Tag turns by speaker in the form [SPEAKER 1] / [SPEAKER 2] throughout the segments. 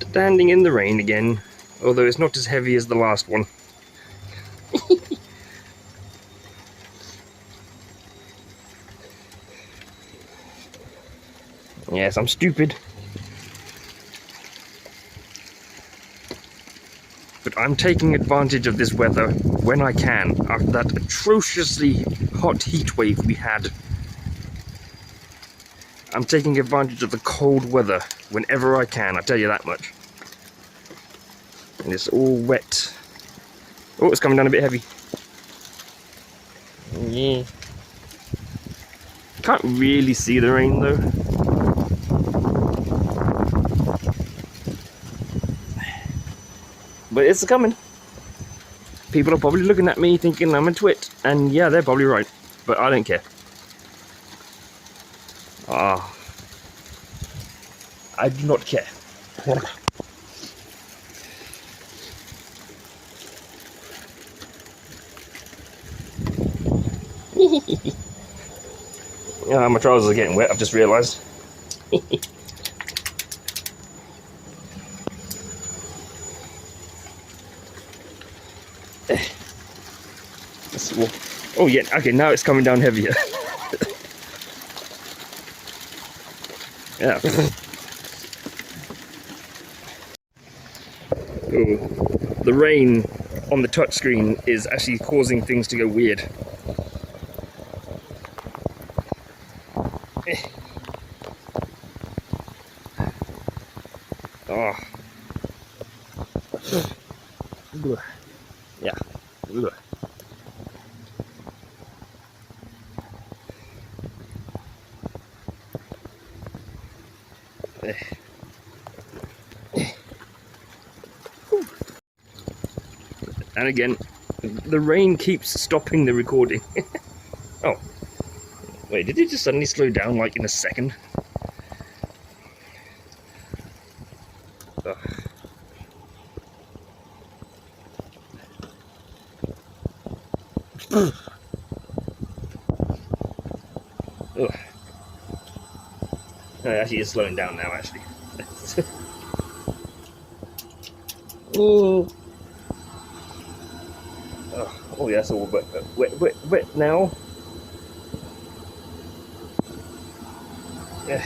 [SPEAKER 1] Standing in the rain again, although it's not as heavy as the last one. Yes, I'm stupid. But I'm taking advantage of this weather when I can, after that atrociously hot heat wave we had. I'm taking advantage of the cold weather whenever I can, I tell you that much. And it's all wet. Oh, it's coming down a bit heavy. Yeah. Can't really see the rain though. But it's coming. People are probably looking at me thinking I'm a twit, and yeah, they're probably right. But I don't care. Ah, I do not care. Yeah, my trousers are getting wet, I've just realised. Oh yeah, okay, now it's coming down heavier. Yeah. Oh, the rain on the touchscreen is actually causing things to go weird. Oh. Yeah. And again, the rain keeps stopping the recording. Oh, wait, did it just suddenly slow down like in a second? Ugh. Ugh. No, actually, it's slowing down now, actually. Oh. Oh, yeah, it's all wet now. Yeah,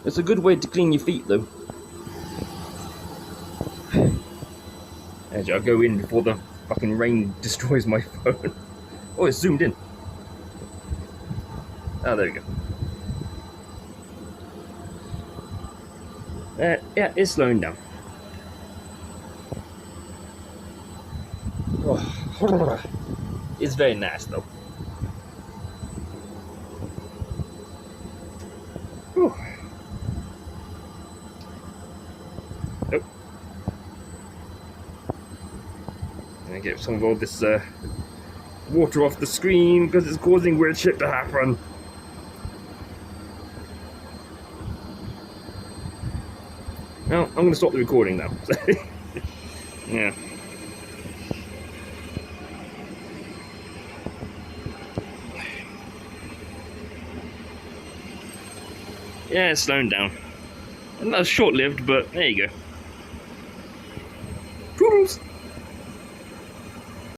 [SPEAKER 1] it's a good way to clean your feet, though. Actually, I'll go in before the fucking rain destroys my phone. Oh, it's zoomed in. Oh, there we go. Yeah, it's slowing down. Oh. It's very nice, though. Whew. Nope. Gonna get some of all this water off the screen because it's causing weird shit to happen. Well, I'm gonna stop the recording now. Yeah. Yeah, it's slowing down. And that's short-lived, but there you go.